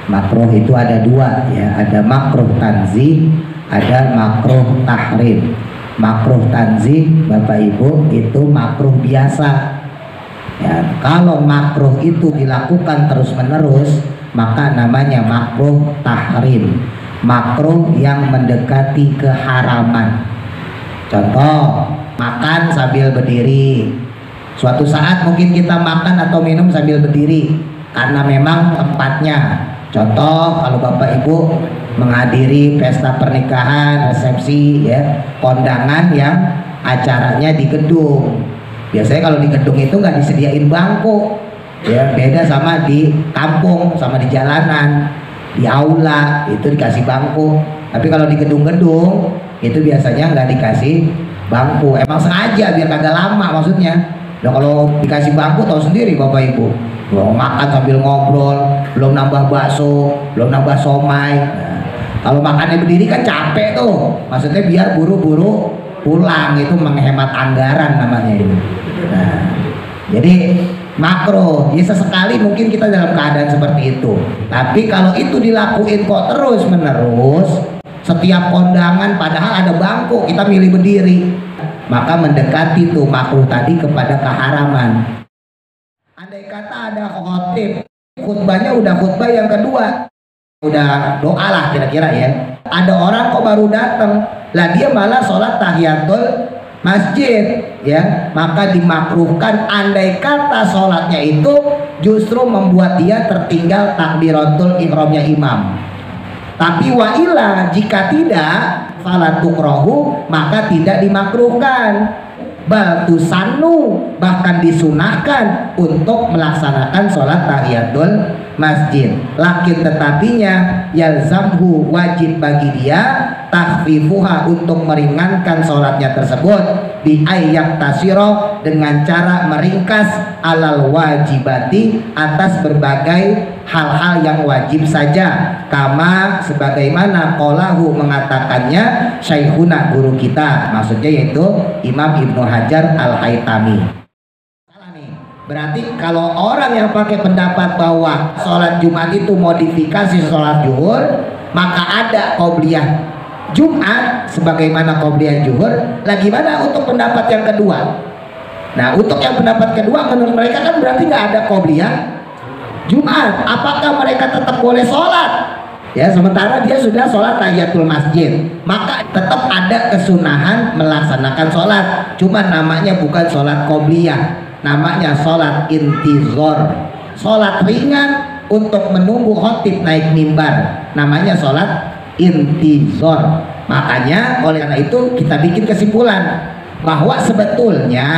Makruh itu ada dua ya, ada makruh tanzih, ada makruh tahrim. Makruh tanzih Bapak Ibu itu makruh biasa ya. Kalau makruh itu dilakukan terus menerus maka namanya makruh tahrim, makruh yang mendekati keharaman. Contoh, makan sambil berdiri. Suatu saat mungkin kita makan atau minum sambil berdiri karena memang tempatnya. Contoh, kalau Bapak Ibu menghadiri pesta pernikahan, resepsi ya, kondangan yang acaranya di gedung. Biasanya kalau di gedung itu nggak disediain bangku ya, beda sama di kampung, sama di jalanan, di aula itu dikasih bangku. Tapi kalau di gedung-gedung itu biasanya nggak dikasih bangku, emang sengaja biar kagak lama maksudnya. Nah, kalau dikasih bangku tahu sendiri Bapak Ibu, makan sambil ngobrol, belum nambah bakso, belum nambah somai. Nah, kalau makannya berdiri kan capek tuh, maksudnya biar buru-buru pulang, itu menghemat anggaran namanya itu. Nah, jadi makruh ya, sesekali mungkin kita dalam keadaan seperti itu. Tapi kalau itu dilakuin kok terus menerus, setiap kondangan padahal ada bangku kita milih berdiri, maka mendekati tuh makruh tadi kepada keharaman. Andai kata ada khotib, khutbahnya udah khutbah yang kedua, udah doa lah kira-kira ya, ada orang kok baru datang lah, dia malah sholat tahiyatul masjid ya, maka dimakruhkan andai kata sholatnya itu justru membuat dia tertinggal takbiratul ihramnya imam. Tapi wa'ila jika tidak, falatukrohu, maka tidak dimakruhkan, bal tusannu, bahkan disunahkan untuk melaksanakan sholat tahiyatul masjid. Lakin tetapinya yalzamhu, wajib bagi dia takhfifuha, untuk meringankan sholatnya tersebut, bi ayyak tasiro, dengan cara meringkas alal wajibati, atas berbagai hal-hal yang wajib saja, kama sebagaimana qolahu, mengatakannya syekhuna, guru kita, maksudnya yaitu Imam Ibnu Hajar Al-Haytami. Berarti kalau orang yang pakai pendapat bahwa sholat Jumat itu modifikasi sholat zuhur, maka ada qobliyah Jumat sebagaimana qobliyah zuhur. Lah gimana untuk pendapat yang kedua? Nah, untuk yang pendapat kedua menurut mereka kan berarti nggak ada qobliyah Jumat. Apakah mereka tetap boleh sholat? Ya, sementara dia sudah sholat tahiyatul masjid, maka tetap ada kesunahan melaksanakan sholat. Cuma namanya bukan sholat qobliyah, namanya sholat intizor, sholat ringan untuk menunggu khotib naik mimbar, namanya sholat intizor. Makanya oleh karena itu kita bikin kesimpulan bahwa sebetulnya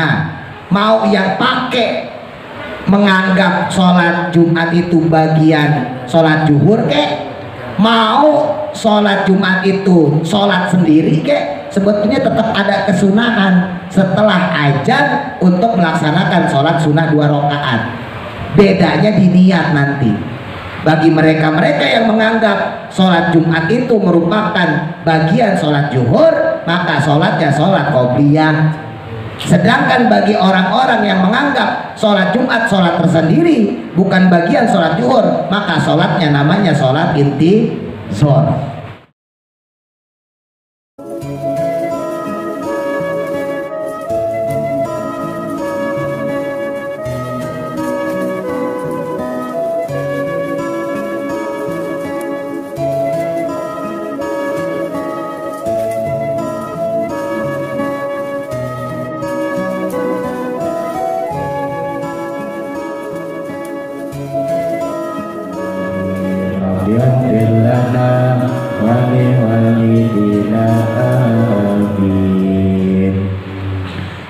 mau yang pakai menganggap sholat Jumat itu bagian sholat zuhur kek, mau sholat Jumat itu sholat sendiri kek, sebetulnya tetap ada kesunahan setelah azan untuk melaksanakan sholat sunnah 2 rakaat. Bedanya di niat nanti. Bagi mereka-mereka yang menganggap sholat Jumat itu merupakan bagian sholat zuhur, maka sholatnya sholat qobliyah. Sedangkan bagi orang-orang yang menganggap sholat Jumat sholat tersendiri, bukan bagian sholat zuhur, maka sholatnya namanya sholat intizor.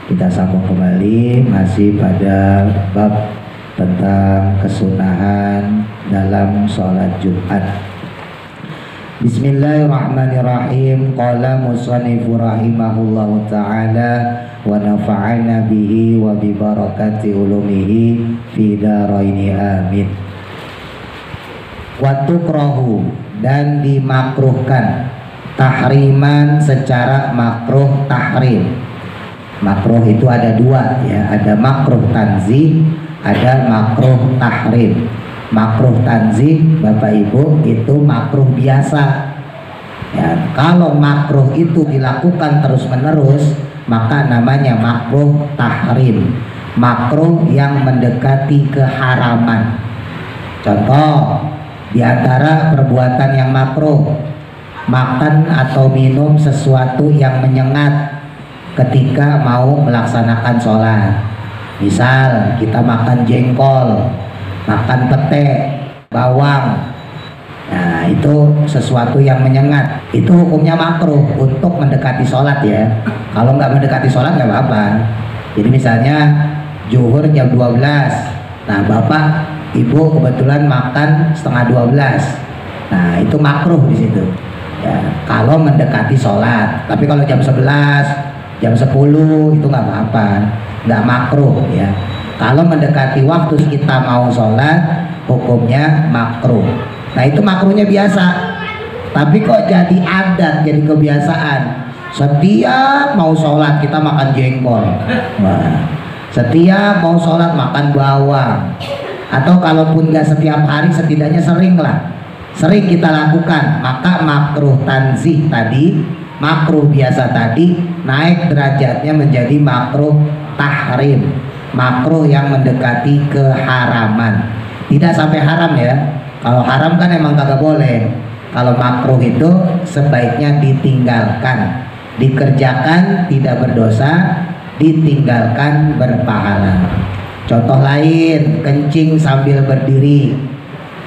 Kita sambung kembali masih pada bab tentang kesunahan dalam sholat Jumat. Bismillahirrahmanirrahim. Qala musannifu rahimahullahu ta'ala wa nafa'ana bihi wa bi barakati ulumihi fi daraini amin. Wa tukrahu, dan dimakruhkan, tahriman secara makruh tahrim. Makruh itu ada dua ya, ada makruh tanzih, ada makruh tahrim. Makruh tanzih Bapak Ibu itu makruh biasa. Ya, kalau makruh itu dilakukan terus menerus maka namanya makruh tahrim, makruh yang mendekati keharaman. Contoh di antara perbuatan yang makruh, makan atau minum sesuatu yang menyengat ketika mau melaksanakan sholat. Misal kita makan jengkol, makan pete, bawang. Nah itu sesuatu yang menyengat, itu hukumnya makruh untuk mendekati sholat ya. Kalau nggak mendekati sholat nggak apa-apa. Jadi misalnya zuhur jam 12, nah bapak ibu kebetulan makan setengah 12, nah itu makruh di situ ya, kalau mendekati sholat. Tapi kalau jam 11, jam 10 itu nggak apa-apa, nggak makruh ya. Kalau mendekati waktu kita mau sholat hukumnya makruh. Nah itu makruhnya biasa, tapi kok jadi adat, jadi kebiasaan. Setiap mau sholat kita makan jengkol, wah. Setiap mau sholat makan bawang. Atau kalaupun nggak setiap hari, setidaknya sering lah, sering kita lakukan, maka makruh tanzih tadi, makruh biasa tadi naik derajatnya menjadi makruh tahrim, makruh yang mendekati keharaman. Tidak sampai haram ya. Kalau haram kan emang kagak boleh. Kalau makruh itu sebaiknya ditinggalkan. Dikerjakan tidak berdosa, ditinggalkan berpahala. Contoh lain, kencing sambil berdiri.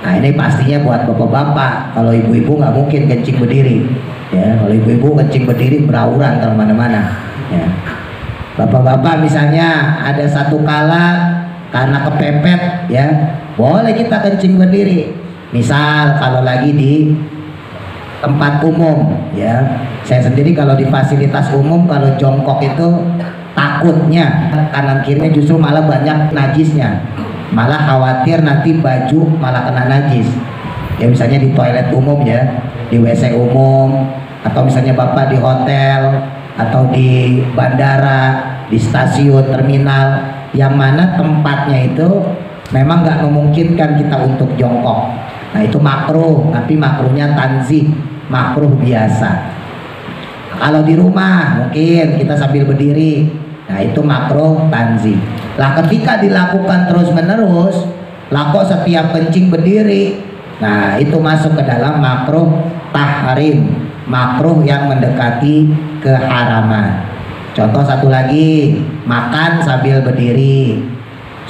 Nah ini pastinya buat bapak-bapak. Kalau ibu-ibu nggak mungkin kencing berdiri ya. Kalau ibu-ibu kencing berdiri berauran kemana-mana ya. Bapak-bapak misalnya ada satu kala karena kepepet ya, boleh kita kencing berdiri. Misal kalau lagi di tempat umum ya, saya sendiri kalau di fasilitas umum kalau jongkok itu takutnya kanan kirinya justru malah banyak najisnya, malah khawatir nanti baju malah kena najis ya. Misalnya di toilet umum ya, di WC umum, atau misalnya bapak di hotel atau di bandara, di stasiun, terminal, yang mana tempatnya itu memang nggak memungkinkan kita untuk jongkok. Nah itu makruh, tapi makruhnya tanzih, makruh biasa. Kalau di rumah mungkin kita sambil berdiri, nah itu makruh tanzih. Lah ketika dilakukan terus menerus, lah kok setiap kencing berdiri, nah itu masuk ke dalam makruh tahrim, makruh yang mendekati keharaman. Contoh satu lagi, makan sambil berdiri.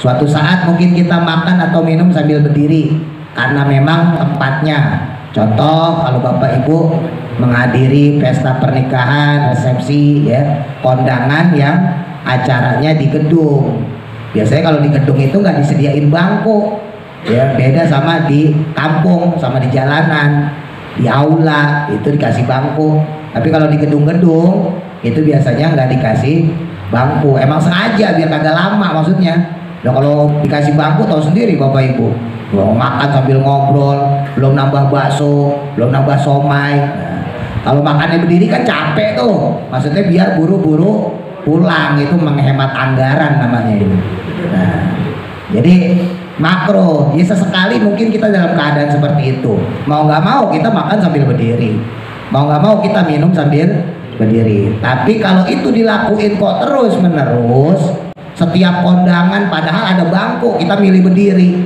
Suatu saat mungkin kita makan atau minum sambil berdiri karena memang tempatnya. Contoh kalau bapak ibu menghadiri pesta pernikahan, resepsi ya, kondangan yang acaranya di gedung. Biasanya kalau di gedung itu nggak disediain bangku ya, beda sama di kampung, sama di jalanan, di aula itu dikasih bangku. Tapi kalau di gedung-gedung itu biasanya nggak dikasih bangku, emang sengaja biar kagak lama maksudnya. Nah kalau dikasih bangku tahu sendiri bapak ibu, mau makan sambil ngobrol, belum nambah bakso, belum nambah somai. Nah, kalau makannya berdiri kan capek tuh, maksudnya biar buru-buru pulang, itu menghemat anggaran namanya itu. Nah jadi makruh ya, sesekali mungkin kita dalam keadaan seperti itu, mau nggak mau kita makan sambil berdiri, mau nggak mau kita minum sambil berdiri. Tapi kalau itu dilakuin kok terus menerus, setiap kondangan padahal ada bangku kita milih berdiri,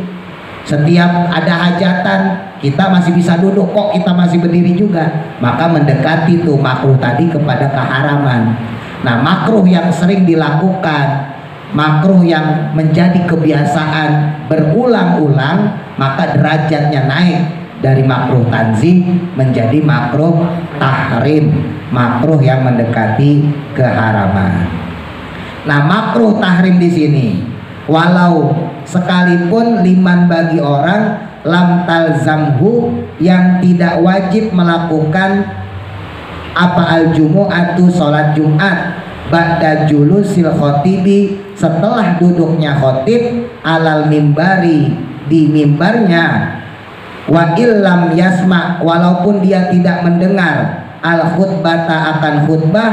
setiap ada hajatan kita masih bisa duduk kok kita masih berdiri juga, maka mendekati tuh makruh tadi kepada keharaman. Nah makruh yang sering dilakukan, makruh yang menjadi kebiasaan berulang-ulang, maka derajatnya naik dari makruh tanzih menjadi makruh tahrim, makruh yang mendekati keharaman. Nah makruh tahrim di sini, walau sekalipun liman bagi orang lam talzamhu, yang tidak wajib melakukan apa al-jumu'atu, sholat Jumat, ba'da julusil khotibi, setelah duduknya khotib, alal mimbari, di mimbarnya, wa illam yasma, walaupun dia tidak mendengar, al khutbata, akan khutbah.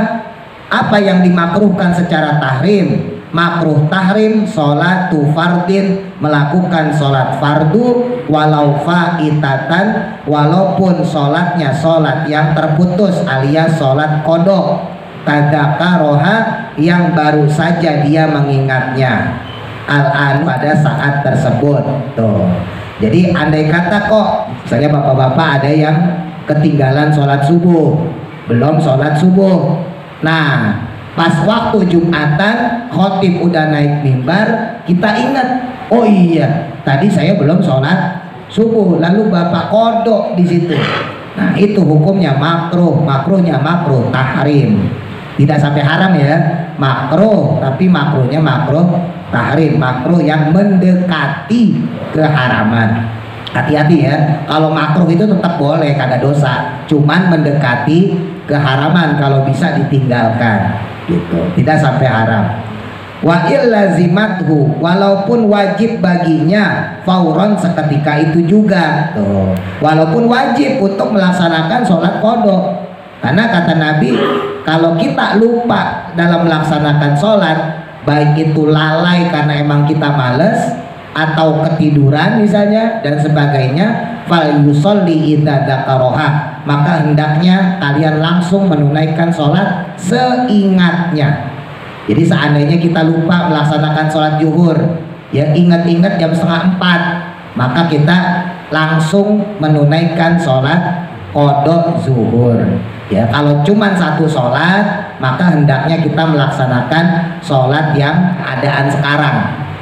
Apa yang dimakruhkan secara tahrim, makruh tahrim sholatu fardin, melakukan sholat fardu, walau faitatan, walaupun sholatnya sholat yang terputus alias sholat qadha, tadzakaroha, yang baru saja dia mengingatnya al-an pada saat tersebut. Tuh. Jadi andai kata kok misalnya bapak-bapak ada yang ketinggalan sholat subuh, belum sholat subuh, nah pas waktu Jumatan khotib udah naik mimbar, kita ingat, oh iya tadi saya belum sholat subuh, lalu bapak kodok di situ. Nah itu hukumnya makruh, makruhnya makruh tahrim, tidak sampai haram ya, makruh, tapi makruhnya makruh tahrim, makruh yang mendekati keharaman. Hati-hati ya, kalau makruh itu tetap boleh, kagak dosa, cuman mendekati keharaman, kalau bisa ditinggalkan gitu, tidak sampai haram. Wa illazimathu, walaupun wajib baginya fauron, seketika itu juga. Tuh. Walaupun wajib untuk melaksanakan sholat qadha, karena kata Nabi kalau kita lupa dalam melaksanakan sholat, baik itu lalai karena emang kita males atau ketiduran misalnya dan sebagainya, fal yusolli idza dzakaroha, maka hendaknya kalian langsung menunaikan sholat seingatnya. Jadi seandainya kita lupa melaksanakan sholat zuhur, ya ingat-ingat jam 3:30, maka kita langsung menunaikan sholat qadha zuhur. Ya, kalau cuma satu sholat, maka hendaknya kita melaksanakan sholat yang adaan sekarang.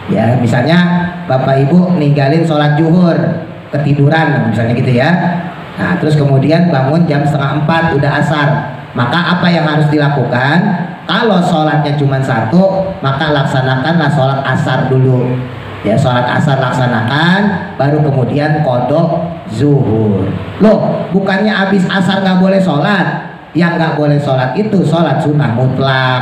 Ya, misalnya bapak ibu ninggalin sholat zuhur, ketiduran misalnya gitu ya. Nah, terus kemudian bangun jam 3:30 udah asar. Maka apa yang harus dilakukan? Kalau sholatnya cuma satu, maka laksanakanlah sholat asar dulu. Ya, sholat asar laksanakan, baru kemudian qadha zuhur. Loh, bukannya habis asar nggak boleh sholat? Yang nggak boleh sholat itu sholat sunnah mutlak.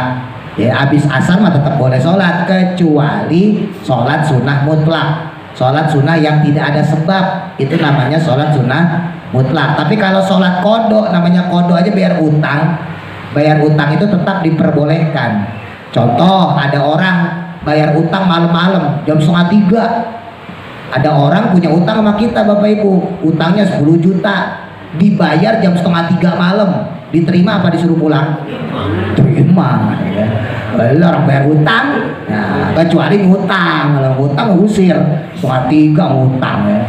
Ya, habis asar mah tetap boleh sholat, kecuali sholat sunnah mutlak, sholat sunnah yang tidak ada sebab, itu namanya sholat sunnah mutlak. Tapi kalau sholat qadha, namanya qadha aja bayar utang itu tetap diperbolehkan. Contoh, ada orang bayar utang malam-malam jam 2:30, ada orang punya utang sama kita bapak ibu, utangnya 10 juta, dibayar jam 2:30 malam, diterima apa disuruh pulang? Terima ya. Orang bayar utang, nah, kecuali ngutang, kalau ngutang usir, 2:30 ngutang ya.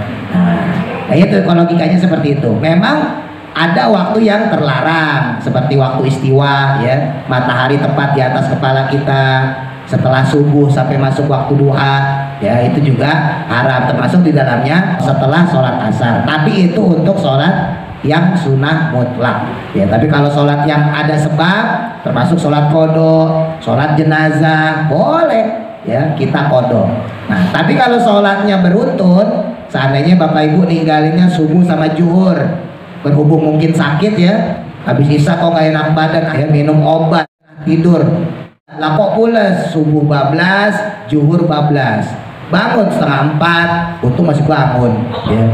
Nah itu logikanya seperti itu. Memang ada waktu yang terlarang, seperti waktu istiwa ya, matahari tepat di atas kepala kita, setelah subuh sampai masuk waktu duha, ya itu juga haram, termasuk di dalamnya setelah sholat asar. Tapi itu untuk sholat yang sunnah mutlak ya. Tapi kalau sholat yang ada sebab, termasuk sholat qadha, sholat jenazah, boleh ya kita qadha. Nah tapi kalau sholatnya beruntun, seandainya bapak ibu ninggalinnya subuh sama zuhur, berhubung mungkin sakit ya, habis isya kok gak enak badan, ya minum obat, tidur, lah kok pules, subuh bablas, zuhur bablas, bangun 3:30, untung masih bangun ya,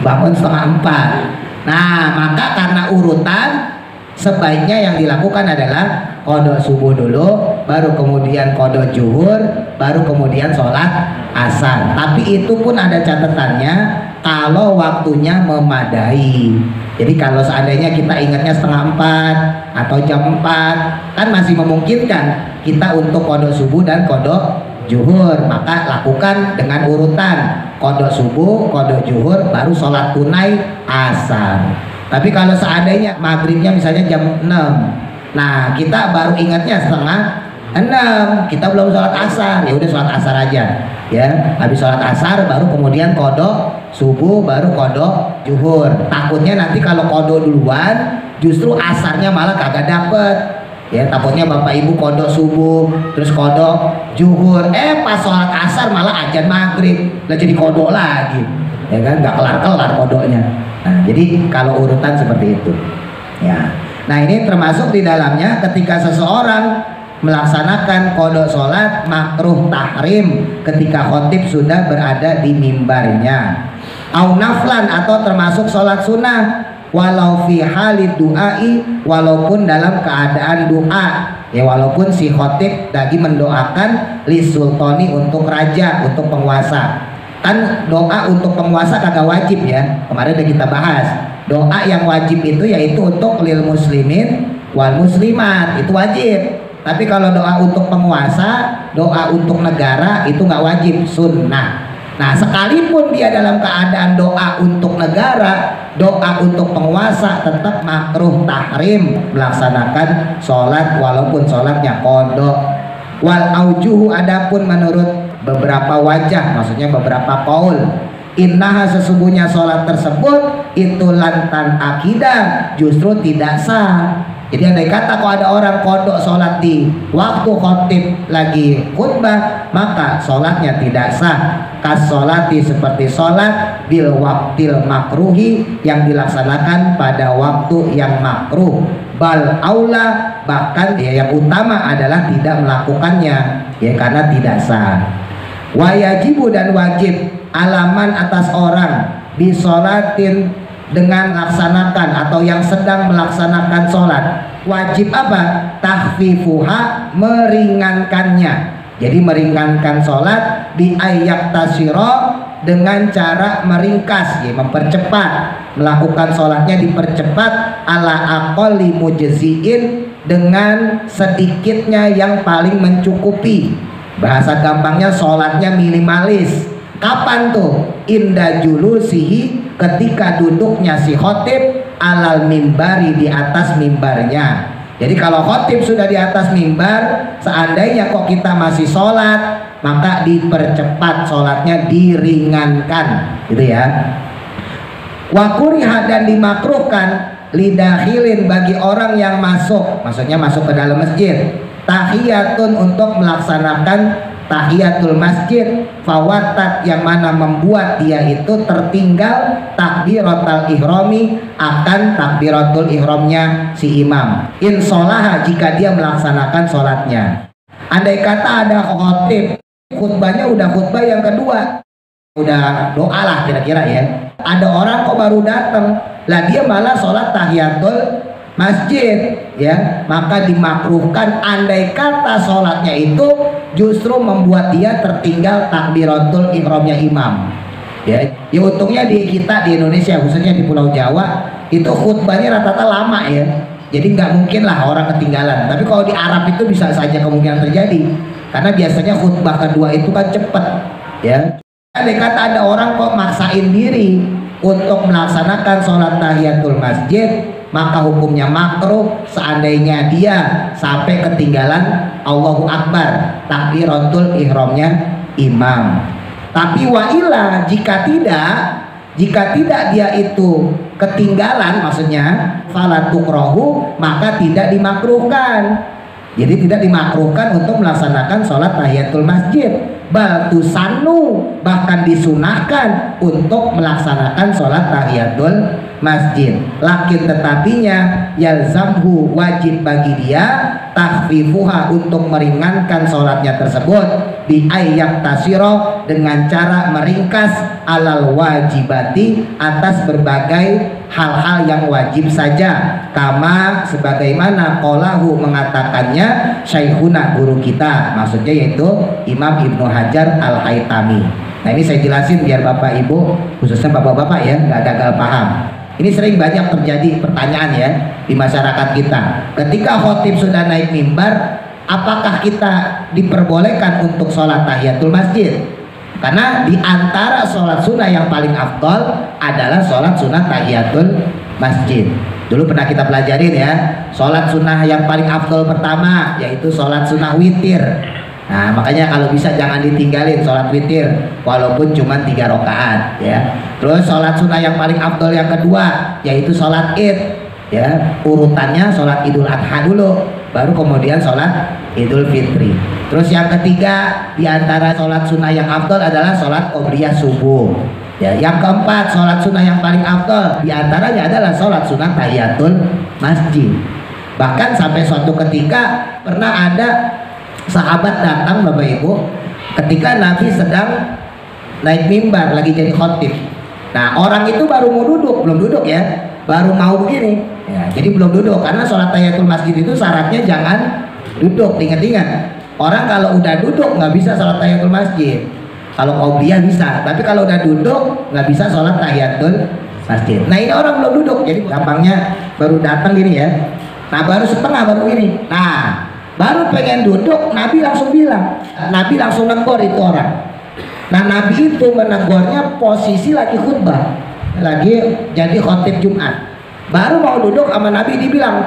bangun 3:30. Nah maka karena urutan, sebaiknya yang dilakukan adalah qadha subuh dulu, baru kemudian qadha zuhur, baru kemudian sholat asar. Tapi itu pun ada catatannya, kalau waktunya memadai. Jadi kalau seandainya kita ingatnya 3:30 atau jam 4, kan masih memungkinkan kita untuk qadha subuh dan qadha zuhur, maka lakukan dengan urutan qadha subuh, qadha zuhur, baru sholat tunai asar. Tapi kalau seandainya maghribnya misalnya jam 6, nah kita baru ingatnya 5:30, kita belum sholat asar, ya udah sholat asar aja ya. Habis sholat asar baru kemudian qadha subuh, baru qadha zuhur. Takutnya nanti kalau qadha duluan, justru asarnya malah kagak dapet ya. Takutnya bapak ibu qadha subuh terus qadha zuhur, pas sholat asar malah azan maghrib, lah jadi qadha lagi ya kan, nggak kelar-kelar qadhanya. Nah jadi kalau urutan seperti itu ya. Nah ini termasuk di dalamnya ketika seseorang melaksanakan qadha sholat makruh tahrim ketika khotib sudah berada di mimbarnya. Au naflan, atau termasuk sholat sunnah. walau fi halid du'ai, walaupun dalam keadaan doa. Ya walaupun si khotib lagi mendoakan li sultani untuk raja, untuk penguasa. Kan doa untuk penguasa kagak wajib ya. Kemarin udah kita bahas. Doa yang wajib itu yaitu untuk lil muslimin wal muslimat, itu wajib. Tapi kalau doa untuk penguasa, doa untuk negara itu nggak wajib, sunnah. Nah sekalipun dia dalam keadaan doa untuk negara, doa untuk penguasa, tetap makruh tahrim melaksanakan sholat walaupun sholatnya qadha. Wal aujuhu, adapun menurut beberapa wajah, maksudnya beberapa qaul, innaha, sesungguhnya sholat tersebut itu lantan akidah, justru tidak sah. Jadi andai kata kalau ada orang kodok sholat di waktu khotib lagi khutbah, maka sholatnya tidak sah. Kas sholati, seperti sholat bil waktil makruhi, yang dilaksanakan pada waktu yang makruh. Bal aula, bahkan ya yang utama adalah tidak melakukannya, ya karena tidak sah. Wajibu, dan wajib alaman atas orang bisolatin, dengan melaksanakan atau yang sedang melaksanakan sholat, wajib apa? Takhfifuha, meringankannya. Jadi meringankan sholat bi ayyak tasiro, dengan cara meringkas, ya mempercepat, melakukan sholatnya dipercepat, ala aqalli mujziin, dengan sedikitnya yang paling mencukupi. Bahasa gampangnya sholatnya minimalis. Kapan tuh? Inda julusihi, ketika duduknya si khotib alal mimbari, di atas mimbarnya. Jadi kalau khotib sudah di atas mimbar, seandainya kok kita masih sholat, maka dipercepat sholatnya, diringankan, gitu ya. Wa kuriha, dan dimakruhkan lidakhilin, bagi orang yang masuk, maksudnya masuk ke dalam masjid, tahiyatun, untuk melaksanakan tahiyatul masjid, fawatat, yang mana membuat dia itu tertinggal takbiratul ihrami, akan takbiratul ihramnya si imam. Insolaha, jika dia melaksanakan sholatnya. Andai kata ada khotib, khutbahnya udah khutbah yang kedua, udah doa lah kira-kira ya, ada orang kok baru datang, lah dia malah sholat tahiyatul masjid, ya maka dimakruhkan andai kata sholatnya itu justru membuat dia tertinggal takbiratul ihramnya imam. Ya untungnya di kita di Indonesia, khususnya di Pulau Jawa, itu khutbahnya rata-rata lama ya, jadi nggak mungkin lah orang ketinggalan. Tapi kalau di Arab itu bisa saja kemungkinan terjadi, karena biasanya khutbah kedua itu kan cepet ya. Andai kata ada orang kok maksain diri untuk melaksanakan sholat tahiyatul masjid, maka hukumnya makruh seandainya dia sampai ketinggalan Allahu Akbar, takbiratul ihramnya imam. Tapi wa'ila, jika tidak dia itu ketinggalan, maksudnya falatukrohu, maka tidak dimakruhkan. Jadi tidak dimakruhkan untuk melaksanakan sholat tahiyatul masjid. Bal tusannu, bahkan disunahkan untuk melaksanakan sholat tahiyatul masjid. Lakin tetapinya yalzamhu, wajib bagi dia takhfifuha, untuk meringankan sholatnya tersebut, bi ayyak tasiro, dengan cara meringkas, alal wajibati, atas berbagai hal-hal yang wajib saja, kama sebagaimana qolahu, mengatakannya syekhuna, guru kita, maksudnya yaitu Imam Ibnu Hajar Al-Haytami. Nah ini saya jelasin biar Bapak Ibu, khususnya Bapak-Bapak ya, nggak gagal paham. Ini sering banyak terjadi pertanyaan ya di masyarakat kita. Ketika khotib sudah naik mimbar, apakah kita diperbolehkan untuk sholat tahiyatul masjid? Karena di antara sholat sunnah yang paling afdol adalah sholat sunnah tahiyatul masjid. Dulu pernah kita pelajarin ya, sholat sunnah yang paling afdol pertama yaitu sholat sunnah witir. Nah makanya kalau bisa jangan ditinggalin sholat witir walaupun cuma 3 rakaat ya. Terus sholat sunnah yang paling afdol yang kedua yaitu sholat id ya, urutannya sholat idul adha dulu, baru kemudian sholat idul fitri. Terus yang ketiga di antara sholat sunnah yang afdol adalah sholat qobliyah subuh ya. Yang keempat sholat sunnah yang paling afdol di antaranya adalah sholat sunnah tahiyatul masjid. Bahkan sampai suatu ketika pernah ada sahabat datang Bapak Ibu ketika Nabi sedang naik mimbar lagi jadi khotib. Nah orang itu baru mau duduk, belum duduk ya, baru mau begini. Ya, jadi belum duduk karena sholat tahiyatul masjid itu syaratnya jangan duduk. Ingat-ingat, orang kalau udah duduk nggak bisa sholat tahiyatul masjid. Kalau qobliyah bisa, tapi kalau udah duduk nggak bisa sholat tahiyatul masjid. Nah ini orang belum duduk, jadi gampangnya baru datang gini ya. Nah baru setengah baru ini. Nah baru pengen duduk, Nabi langsung bilang, Nabi langsung negor itu orang. Nah Nabi itu menegurnya posisi lagi khutbah, lagi jadi khotib Jumat. Baru mau duduk sama Nabi dibilang,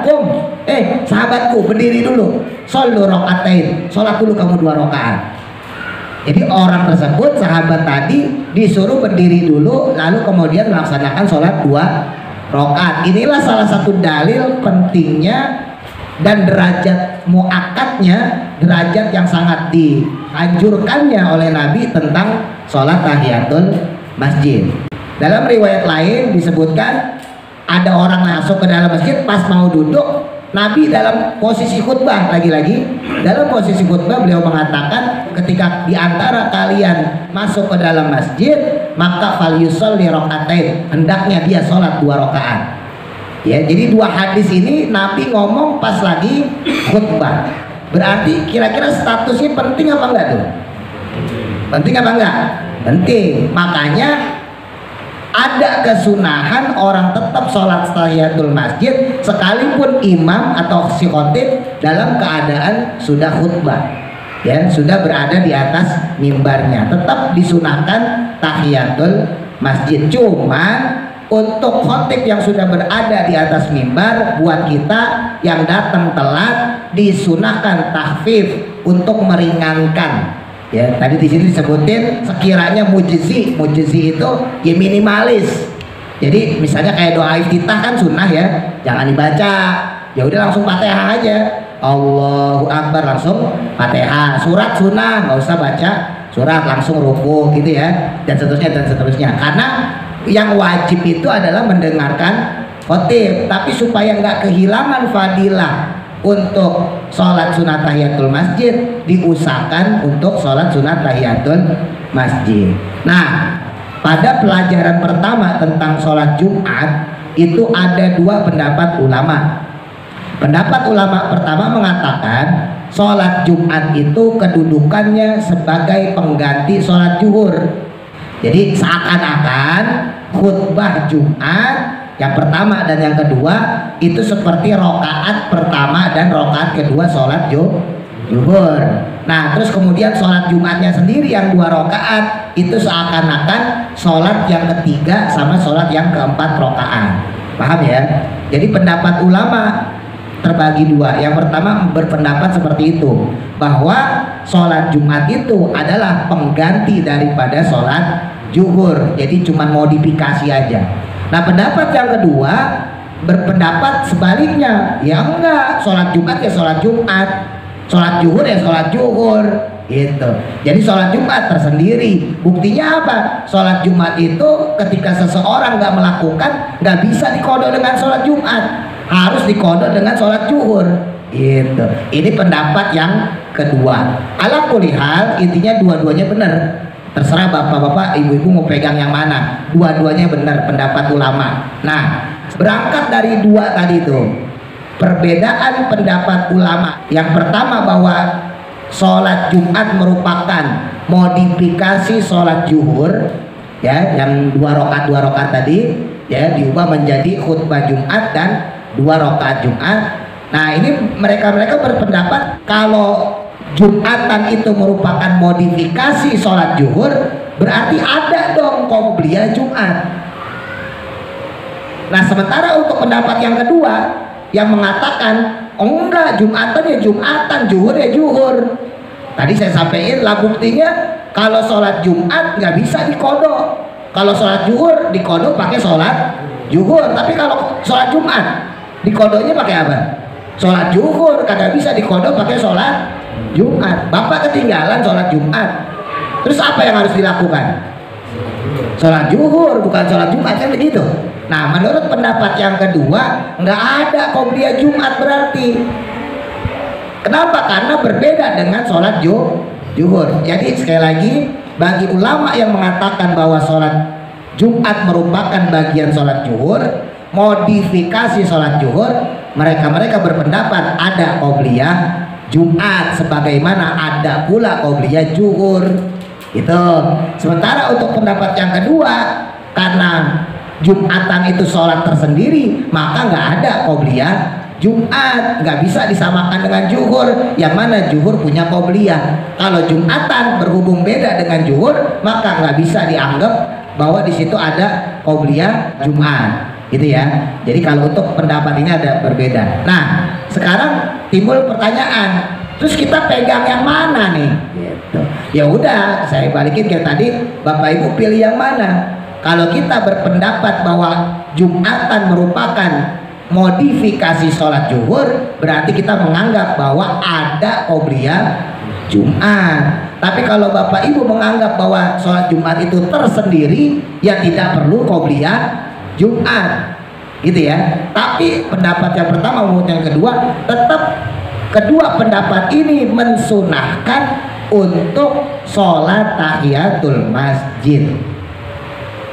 sahabatku berdiri dulu, shollu rokaatain, sholat dulu kamu 2 rakaat. Jadi orang tersebut, sahabat tadi disuruh berdiri dulu, lalu kemudian melaksanakan sholat 2 rakaat. Inilah salah satu dalil pentingnya dan derajat muakkadnya, derajat yang sangat dianjurkannya oleh Nabi tentang sholat tahiyatul masjid. Dalam riwayat lain disebutkan ada orang masuk ke dalam masjid, pas mau duduk Nabi dalam posisi khutbah, lagi-lagi dalam posisi khutbah beliau mengatakan, ketika diantara kalian masuk ke dalam masjid maka falyusolli rokaatain, hendaknya dia sholat 2 rakaat. Ya, jadi 2 hadis ini Nabi ngomong pas lagi khutbah. Berarti kira-kira statusnya penting apa enggak tuh? Penting apa enggak? Penting. Makanya ada kesunahan orang tetap sholat tahiyatul masjid sekalipun imam atau si khotib dalam keadaan sudah khutbah, ya sudah berada di atas mimbarnya, tetap disunahkan tahiyatul masjid. Cuman untuk khotib yang sudah berada di atas mimbar, buat kita yang datang telat disunahkan tahfif untuk meringankan. Ya, tadi di sini disebutin sekiranya mujzi itu ya minimalis. Jadi misalnya kayak doa iftitah kan sunnah ya, jangan dibaca. Ya udah langsung Fatihah aja. Allahu Akbar langsung Fatihah. Surat sunnah nggak usah baca surat, langsung ruku gitu ya, dan seterusnya dan seterusnya. Karena yang wajib itu adalah mendengarkan khotib, tapi supaya nggak kehilangan fadilah untuk sholat sunat tahiyatul masjid, diusahakan untuk sholat sunat tahiyatul masjid. Nah, pada pelajaran pertama tentang sholat Jumat itu ada 2 pendapat ulama. Pendapat ulama pertama mengatakan sholat Jumat itu kedudukannya sebagai pengganti sholat zuhur. Jadi seakan-akan khutbah Jumat yang pertama dan yang kedua itu seperti rokaat pertama dan rokaat kedua sholat zuhur. Nah terus kemudian sholat Jumatnya sendiri yang 2 rokaat itu seakan-akan sholat yang ketiga sama sholat yang keempat rokaat. Paham ya? Jadi pendapat ulama terbagi 2. Yang pertama berpendapat seperti itu, bahwa sholat Jumat itu adalah pengganti daripada sholat zuhur, jadi cuma modifikasi aja. Nah pendapat yang kedua berpendapat sebaliknya, ya enggak, sholat Jumat ya sholat Jumat, sholat zuhur ya sholat zuhur gitu. Jadi sholat Jumat tersendiri. Buktinya apa? Sholat Jumat itu ketika seseorang nggak melakukan, nggak bisa dikodok dengan sholat Jumat, harus dikodok dengan sholat zuhur gitu. Ini pendapat yang kedua. Ala kulli hal, intinya dua-duanya benar. Terserah bapak-bapak, ibu-ibu mau pegang yang mana. Dua-duanya benar pendapat ulama. Nah, berangkat dari 2 tadi itu, perbedaan pendapat ulama. Yang pertama bahwa sholat Jumat merupakan modifikasi sholat zuhur, ya, yang 2 rakaat tadi, ya, diubah menjadi khutbah Jumat dan 2 rakaat Jumat. Nah, ini mereka berpendapat kalau Jumatan itu merupakan modifikasi sholat zuhur, berarti ada dong qobliyah Jumat. Nah sementara untuk pendapat yang kedua yang mengatakan oh enggak, Jumatan ya Jumatan, zuhur ya zuhur, tadi saya sampaikan lah buktinya. Kalau sholat Jumat nggak bisa dikodok, kalau sholat zuhur dikodok pakai sholat zuhur. Tapi kalau sholat Jumat dikodoknya pakai apa? Sholat zuhur. Kagak bisa dikodok pakai sholat Jumat. Bapak ketinggalan sholat Jumat, terus apa yang harus dilakukan? Sholat zuhur, bukan sholat Jumat, kan begitu. Nah menurut pendapat yang kedua nggak ada qobliyah Jumat berarti. Kenapa? Karena berbeda dengan sholat zuhur. Jadi sekali lagi, bagi ulama yang mengatakan bahwa sholat Jumat merupakan bagian sholat zuhur, modifikasi sholat zuhur, mereka berpendapat ada qobliyah Jumat sebagaimana ada pula qobliyah zuhur. Itu. Sementara untuk pendapat yang kedua, karena Jumatan itu sholat tersendiri, maka nggak ada qobliyah Jumat, nggak bisa disamakan dengan zuhur, yang mana zuhur punya qobliyah. Kalau Jumatan berhubung beda dengan zuhur, maka nggak bisa dianggap bahwa di situ ada qobliyah Jumat, gitu ya. Jadi kalau untuk pendapat ini ada berbeda. Nah, sekarang timbul pertanyaan, terus kita pegang yang mana nih? Gitu. Ya udah, saya balikin kayak tadi, Bapak Ibu pilih yang mana. Kalau kita berpendapat bahwa Jumatan merupakan modifikasi sholat zuhur, berarti kita menganggap bahwa ada qobliyah Jumat. Tapi kalau Bapak Ibu menganggap bahwa sholat Jumat itu tersendiri, ya tidak perlu qobliyah Jumat, gitu ya. Tapi pendapat yang pertama maupun yang kedua, tetap kedua pendapat ini mensunahkan untuk sholat tahiyatul masjid.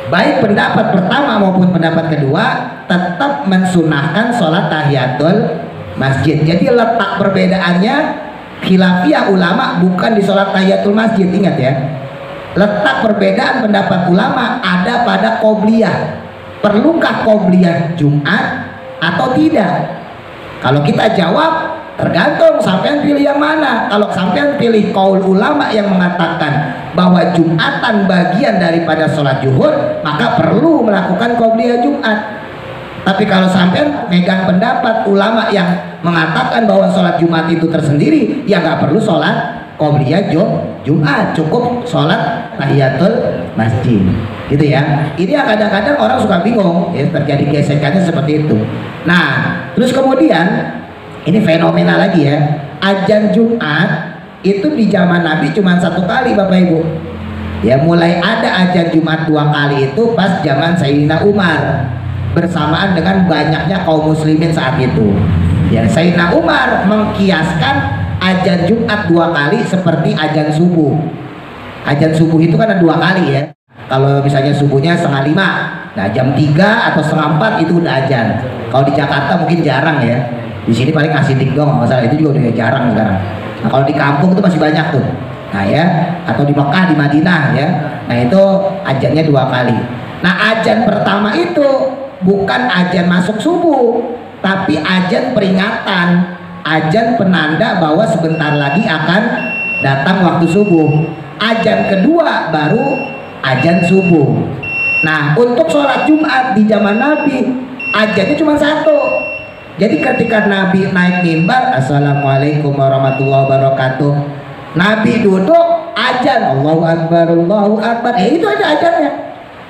Baik pendapat pertama maupun pendapat kedua tetap mensunahkan sholat tahiyatul masjid. Jadi letak perbedaannya khilafiyah ulama bukan di sholat tahiyatul masjid, ingat ya. Letak perbedaan pendapat ulama ada pada qobliyah. Perlukah qobliyah Jumat atau tidak? Kalau kita jawab, tergantung sampean pilih yang mana. Kalau sampean pilih kaul ulama yang mengatakan bahwa Jumatan bagian daripada sholat zuhur, maka perlu melakukan qobliyah Jumat. Tapi kalau sampean megang pendapat ulama yang mengatakan bahwa sholat Jumat itu tersendiri, ya nggak perlu sholat qobliyah Jumat, cukup sholat tahiyatul masjid, gitu ya. Ini yang kadang-kadang orang suka bingung, ya, terjadi gesekannya seperti itu. Nah, terus kemudian ini fenomena lagi ya, azan Jumat itu di zaman Nabi cuma 1 kali Bapak Ibu. Ya, mulai ada azan Jumat 2 kali itu pas zaman Sayyidina Umar, bersamaan dengan banyaknya kaum muslimin saat itu. Ya, Sayyidina Umar mengkiaskan azan Jumat 2 kali seperti azan subuh. Azan subuh itu kan ada 2 kali ya. Kalau misalnya subuhnya 4:30, nah jam 3 atau 3:30 itu udah azan. Kalau di Jakarta mungkin jarang ya. Di sini paling ngasih dong, masalah itu juga udah jarang sekarang. Nah, kalau di kampung itu masih banyak tuh. Nah ya, atau di Mekah, di Madinah ya. Nah itu azannya 2 kali. Nah azan pertama itu bukan azan masuk subuh, tapi azan peringatan, azan penanda bahwa sebentar lagi akan datang waktu subuh. Azan kedua baru azan subuh. Nah untuk sholat Jumat di zaman Nabi, azannya cuma 1. Jadi ketika Nabi naik mimbar, Assalamualaikum warahmatullahi wabarakatuh, Nabi duduk, azan Allahu Akbar, Allahu Akbar. Itu aja azannya.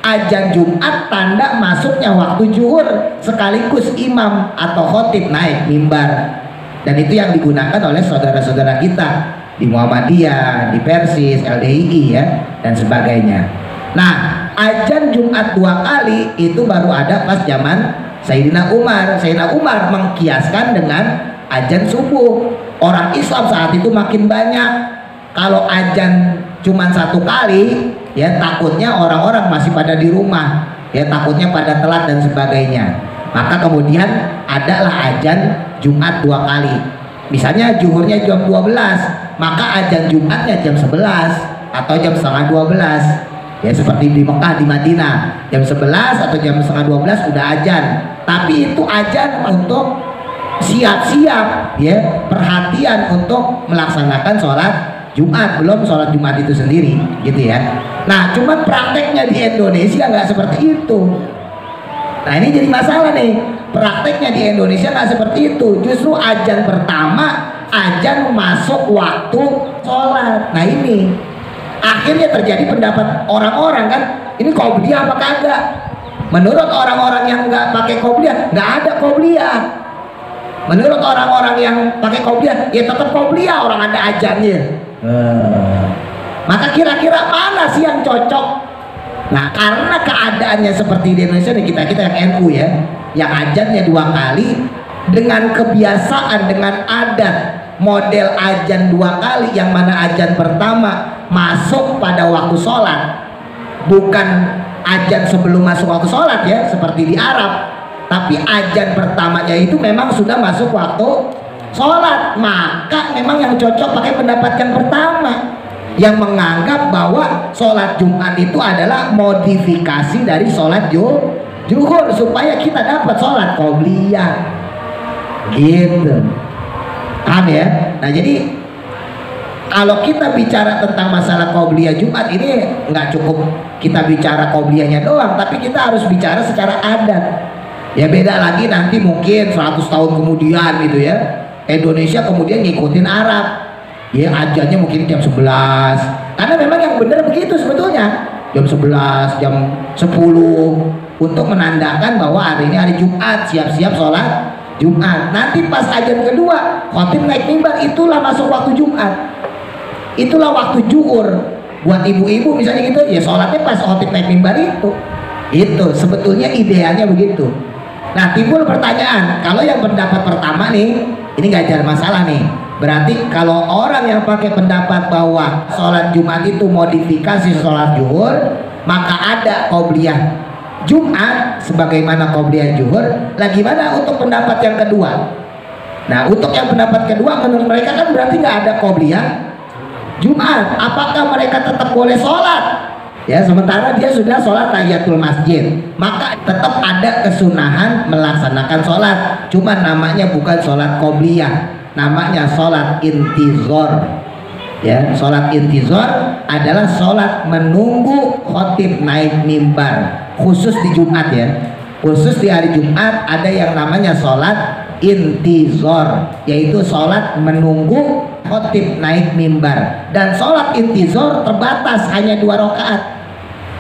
Azan Jumat tanda masuknya waktu zuhur, sekaligus imam atau khotib naik mimbar. Dan itu yang digunakan oleh saudara-saudara kita di Muhammadiyah, di Persis, LDII ya, dan sebagainya. Nah, azan Jumat 2 kali itu baru ada pas zaman Sayyidina Umar. Sayyidina Umar mengkiaskan dengan azan subuh. Orang Islam saat itu makin banyak. Kalau azan cuma 1 kali, ya takutnya orang-orang masih pada di rumah, ya takutnya pada telat dan sebagainya. Maka kemudian adalah azan Jumat 2 kali. Misalnya zuhurnya jam 12, maka azan Jumatnya jam 11 atau jam setengah 12. Ya seperti di Mekah, di Madinah, jam 11 atau jam setengah 12 udah azan. Tapi itu azan untuk siap-siap, ya, perhatian untuk melaksanakan sholat Jumat, belum sholat Jumat itu sendiri, gitu ya. Nah, cuman prakteknya di Indonesia nggak seperti itu. Nah, ini jadi masalah nih. Prakteknya di Indonesia nggak seperti itu. Justru azan pertama, azan masuk waktu sholat. Nah, ini akhirnya terjadi pendapat orang-orang kan, ini qobliyah apa kagak? Menurut orang-orang yang nggak pakai qobliyah, nggak ada qobliyah. Menurut orang-orang yang pakai qobliyah, ya tetap qobliyah, orang ada azannya. Maka kira-kira mana sih yang cocok? Nah, karena keadaannya seperti di Indonesia, kita yang NU ya, yang azannya 2 kali, dengan kebiasaan, dengan adat model azan 2 kali, yang mana azan pertama masuk pada waktu sholat, bukan azan sebelum masuk waktu sholat ya, seperti di Arab, tapi azan pertamanya itu memang sudah masuk waktu sholat, maka memang yang cocok pakai pendapat yang pertama, yang menganggap bahwa sholat Jumat itu adalah modifikasi dari sholat zuhur supaya kita dapat sholat qobliyah gitu. Paham ya? Nah jadi kalau kita bicara tentang masalah qobliyah Jumat ini nggak cukup kita bicara qobliyahnya doang, tapi kita harus bicara secara adat. Ya beda lagi nanti mungkin 100 tahun kemudian gitu ya, Indonesia kemudian ngikutin Arab, ya ajannya mungkin jam 11, karena memang yang benar begitu sebetulnya, jam 11, jam 10, untuk menandakan bahwa hari ini hari Jumat, siap-siap sholat Jumat. Nanti pas azan kedua khatib naik mimbar, itulah masuk waktu Jumat, itulah waktu zuhur. Buat ibu-ibu misalnya gitu, ya sholatnya pas khatib naik mimbar itu sebetulnya idealnya begitu. Nah timbul pertanyaan, kalau yang pendapat pertama nih, ini nggak ada masalah nih. Berarti kalau orang yang pakai pendapat bahwa sholat Jumat itu modifikasi sholat zuhur, maka ada qobliyah Jumat sebagaimana qobliyah zuhur. Lah gimana untuk pendapat yang kedua? Nah untuk yang pendapat kedua, menurut mereka kan berarti nggak ada qobliyah Jumat. Apakah mereka tetap boleh sholat? Ya sementara dia sudah sholat tahiyatul masjid, maka tetap ada kesunahan melaksanakan sholat, cuma namanya bukan sholat qobliyah, namanya sholat intizor. Ya, sholat intizor adalah sholat menunggu khatib naik mimbar, khusus di Jumat ya, khusus di hari Jumat ada yang namanya sholat intizor, yaitu sholat menunggu khatib naik mimbar. Dan sholat intizor terbatas hanya 2 rakaat.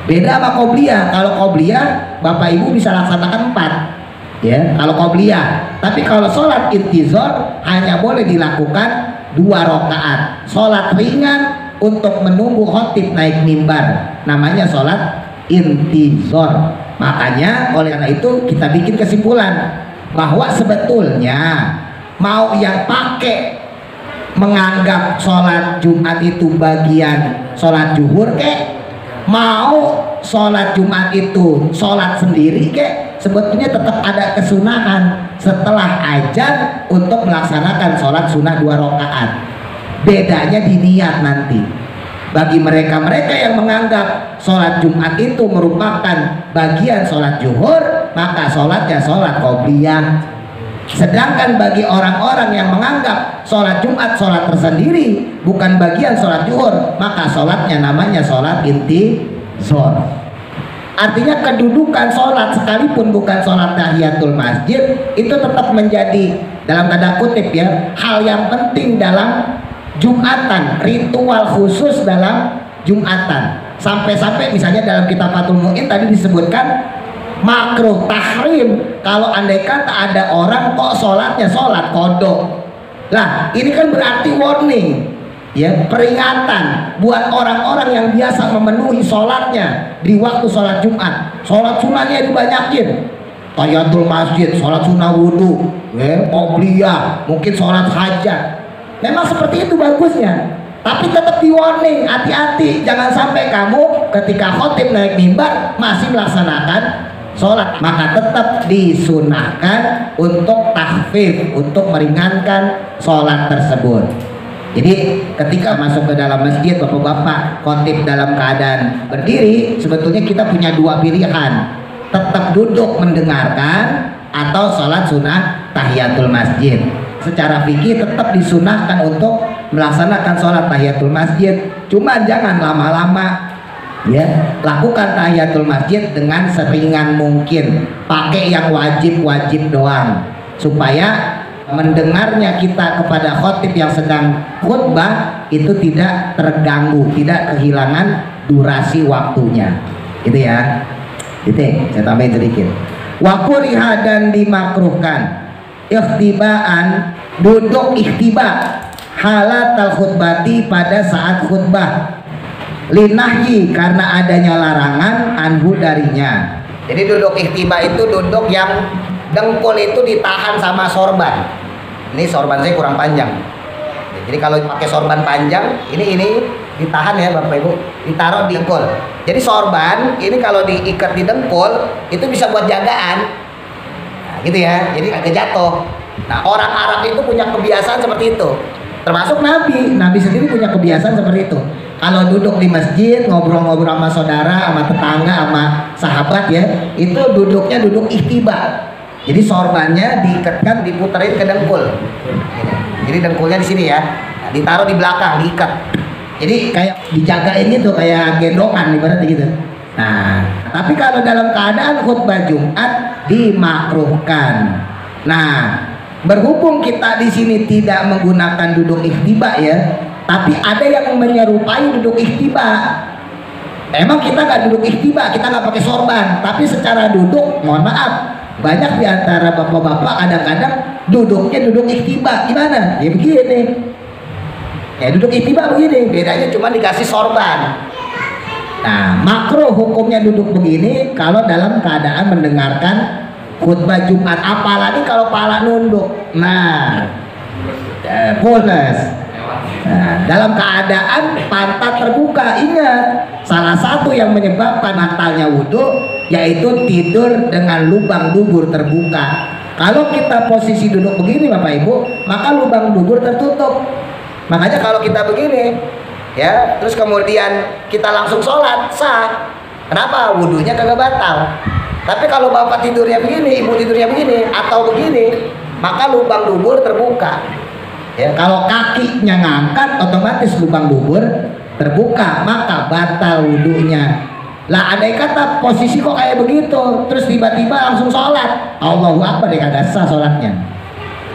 Beda sama qobliyah. Kalau qobliyah Bapak Ibu bisa laksanakan 4 ya kalau qobliyah. Tapi kalau sholat intizor hanya boleh dilakukan 2 rakaat. Sholat ringan untuk menunggu khatib naik mimbar, namanya sholat intizor. Makanya oleh karena itu kita bikin kesimpulan bahwa sebetulnya mau yang pakai menganggap sholat Jumat itu bagian sholat zuhur kek, mau sholat Jumat itu sholat sendiri kek, sebetulnya tetap ada kesunahan setelah azan untuk melaksanakan sholat sunnah 2 rakaat. Bedanya di niat nanti. Bagi mereka-mereka yang menganggap sholat Jumat itu merupakan bagian sholat zuhur, maka sholatnya sholat qobliyah. Sedangkan bagi orang-orang yang menganggap sholat Jumat sholat tersendiri, bukan bagian sholat zuhur, maka sholatnya namanya sholat intizor. Artinya kedudukan sholat sekalipun bukan sholat tahiyatul masjid, itu tetap menjadi dalam tanda kutip ya, hal yang penting dalam Jumatan, ritual khusus dalam Jumatan. Sampai-sampai misalnya dalam kitab Fathul Mu'in tadi disebutkan makruh tahrim kalau andai kata ada orang kok sholatnya sholat kodok. Lah ini kan berarti warning ya, peringatan buat orang-orang yang biasa memenuhi sholatnya di waktu sholat Jumat. Sholat sunnahnya dibanyakin, tahiyatul masjid, sholat sunnah wudhu, qobliyah, mungkin sholat hajat. Memang seperti itu bagusnya, tapi tetap di warning, hati-hati jangan sampai kamu ketika khatib naik mimbar masih melaksanakan sholat. Maka tetap disunahkan untuk tahfif, untuk meringankan sholat tersebut. Jadi ketika masuk ke dalam masjid bapak-bapak, khatib dalam keadaan berdiri, sebetulnya kita punya 2 pilihan, tetap duduk mendengarkan atau sholat sunnah tahiyatul masjid. Secara fikih tetap disunahkan untuk melaksanakan sholat tahiyatul masjid, cuma jangan lama-lama ya. Lakukan tahiyatul masjid dengan seringan mungkin, pakai yang wajib-wajib doang, supaya mendengarnya kita kepada khatib yang sedang khutbah itu tidak terganggu, tidak kehilangan durasi waktunya. Itu ya, itu saya tambahin sedikit. Wa kuriha, dan dimakruhkan ikhtibaan, duduk ikhtiba halatal khutbati, pada saat khutbah, linahyi, karena adanya larangan, anhu, darinya. Jadi duduk ikhtiba itu duduk yang dengkul itu ditahan sama sorban. Ini sorban saya kurang panjang, jadi kalau pakai sorban panjang ini ditahan ya Bapak Ibu, ditaruh di dengkul. Jadi sorban ini kalau diikat di dengkul itu bisa buat jagaan. gitu ya, jadi agak jatuh. Nah, orang Arab itu punya kebiasaan seperti itu. Termasuk Nabi sendiri punya kebiasaan seperti itu. Kalau duduk di masjid, ngobrol-ngobrol sama saudara, sama tetangga, sama sahabat ya, itu duduknya duduk ihtiba. Jadi sorbannya diikatkan, diputerin ke dengkul. Jadi dengkulnya di sini ya, nah, ditaruh di belakang, diikat. Jadi kayak dijagain gitu, kayak gendongan ibaratnya gitu. Nah, tapi kalau dalam keadaan khutbah Jumat dimakruhkan. Nah, berhubung kita di sini tidak menggunakan duduk ihtiba ya, tapi ada yang menyerupai duduk ihtiba. Emang kita nggak duduk ihtiba, kita nggak pakai sorban, tapi secara duduk, mohon maaf, banyak di antara bapak-bapak kadang-kadang duduknya duduk ihtiba. Gimana? Ya begini. Ya duduk ihtiba begini, bedanya cuma dikasih sorban. Nah, makruh hukumnya duduk begini kalau dalam keadaan mendengarkan khutbah Jumat, apalagi kalau pala nunduk. Nah, pulas. Nah, dalam keadaan pantat terbuka, ingat salah satu yang menyebabkan batalnya wudhu yaitu tidur dengan lubang dubur terbuka. Kalau kita posisi duduk begini Bapak Ibu, maka lubang dubur tertutup. Makanya kalau kita begini ya, terus kemudian kita langsung sholat sah. Kenapa? Wudhunya kagak batal. Tapi kalau bapak tidurnya begini, ibu tidurnya begini, atau begini, maka lubang dubur terbuka. Ya, kalau kakinya ngangkat, otomatis lubang dubur terbuka, maka batal wudhunya. Lah, andai kata posisi kok kayak begitu, terus tiba-tiba langsung sholat, Allahu Akbar, ya kagak sah sholatnya.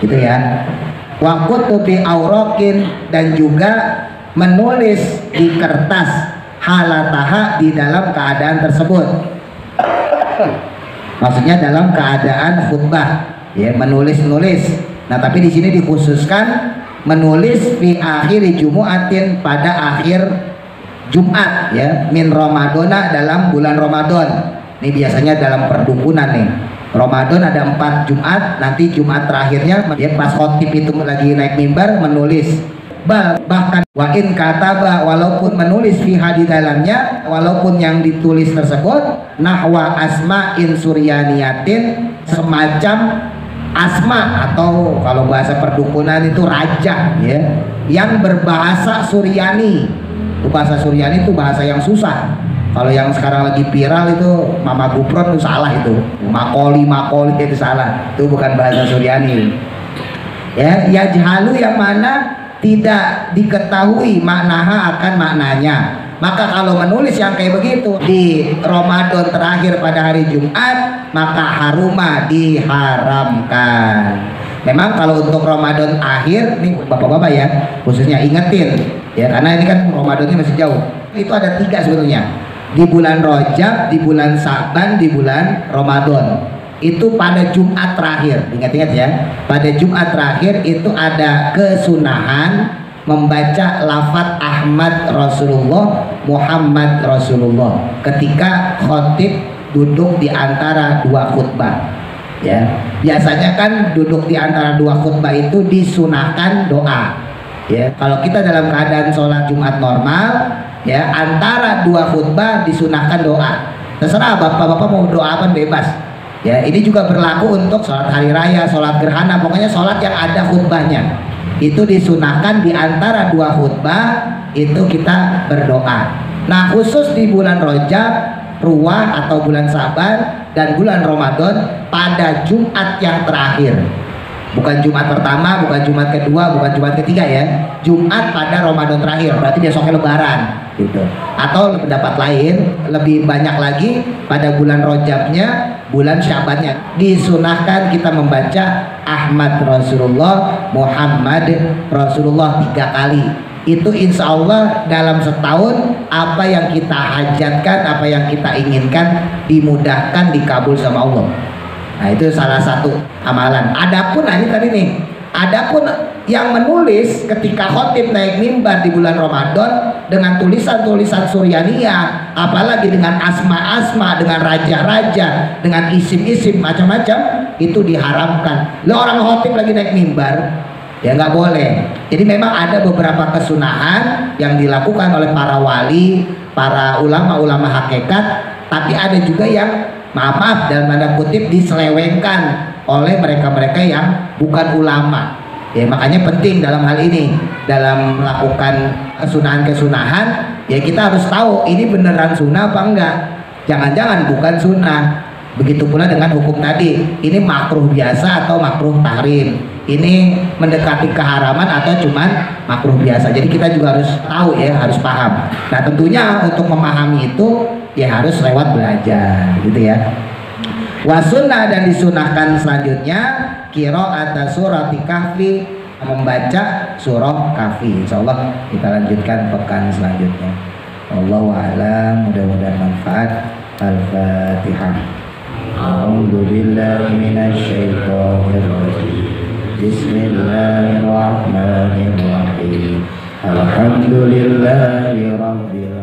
Gitu ya. Wa kutubi aurokin, dan juga menulis di kertas halataha di dalam keadaan tersebut. Maksudnya dalam keadaan khutbah, ya, menulis-nulis. Nah, tapi di sini dikhususkan menulis fi akhir Jumu'atin, pada akhir Jumat ya, min Ramadona, dalam bulan Ramadan. Ini biasanya dalam perdukunan nih. Ramadan ada 4 Jumat, nanti Jumat terakhirnya ya pas khotib itu lagi naik mimbar menulis. Bahkan wa in kataba, walaupun menulis fiha di dalamnya, walaupun yang ditulis tersebut nahwa asma'in suryaniyatin, semacam asma, atau kalau bahasa perdukunan itu raja ya, yang berbahasa Suryani. Bahasa Suryani itu bahasa yang susah. Kalau yang sekarang lagi viral itu Mama Gupron itu salah, itu makoli itu salah, itu bukan bahasa Suryani ya. Yajhalu, yang mana tidak diketahui maknaha, akan maknanya. Maka kalau menulis yang kayak begitu di Ramadan terakhir pada hari Jumat, maka haruma, diharamkan. Memang kalau untuk Ramadan akhir nih bapak-bapak ya, khususnya ingetin ya, karena ini kan Ramadannya masih jauh. Itu ada 3 sebetulnya, di bulan Rajab, di bulan Sa'ban, di bulan Ramadan. Itu pada Jumat terakhir, ingat-ingat ya, pada Jumat terakhir itu ada kesunahan membaca lafaz Ahmad Rasulullah, Muhammad Rasulullah ketika khotib duduk di antara 2 khutbah ya. Biasanya kan duduk di antara 2 khutbah itu disunahkan doa ya. Kalau kita dalam keadaan sholat Jumat normal ya, antara 2 khutbah disunahkan doa. Terserah bapak-bapak mau doa apa, bebas ya. Ini juga berlaku untuk sholat hari raya, sholat gerhana, pokoknya sholat yang ada khutbahnya itu disunahkan di antara 2 khutbah itu kita berdoa. Nah, khusus di bulan Rajab, Ruwah atau bulan Sa'ban, dan bulan Ramadan pada Jumat yang terakhir, bukan Jumat pertama, bukan Jumat kedua, bukan Jumat ketiga ya, Jumat pada Ramadan terakhir, berarti besoknya Lebaran gitu. Atau pendapat lain lebih banyak lagi pada bulan Rajabnya, bulan Syabannya, disunahkan kita membaca Ahmad Rasulullah, Muhammad Rasulullah 3 kali. Itu insya Allah dalam setahun apa yang kita hajatkan, apa yang kita inginkan dimudahkan, dikabul sama Allah. Nah, itu salah satu amalan. Adapun ini tadi nih, adapun yang menulis ketika khotib naik mimbar di bulan Ramadan dengan tulisan-tulisan Suryaniyah, apalagi dengan asma-asma, dengan raja-raja, dengan isim-isim macam-macam, itu diharamkan. Lo orang khotib lagi naik mimbar, ya nggak boleh. Jadi memang ada beberapa kesunahan yang dilakukan oleh para wali, para ulama-ulama hakikat, tapi ada juga yang maaf dalam tanda kutip diselewengkan oleh mereka-mereka yang bukan ulama. Ya, makanya penting dalam hal ini, dalam melakukan kesunahan-kesunahan, ya kita harus tahu ini beneran sunnah apa enggak. Jangan-jangan bukan sunnah. Begitu pula dengan hukum tadi, ini makruh biasa atau makruh tahrim, ini mendekati keharaman atau cuman makruh biasa. Jadi kita juga harus tahu ya, harus paham. Nah tentunya untuk memahami itu ya harus lewat belajar gitu ya. Wasunnah, dan disunahkan selanjutnya qira'at surati kahfi, membaca surah kahfi. Insyaallah kita lanjutkan pekan selanjutnya. Wallahu a'lam, mudah-mudahan manfaat. Al-Fatihah. A'udzu billahi minasy syaithanir rajim. Bismillahirrahmanirrahim. Alhamdulillahi rabbil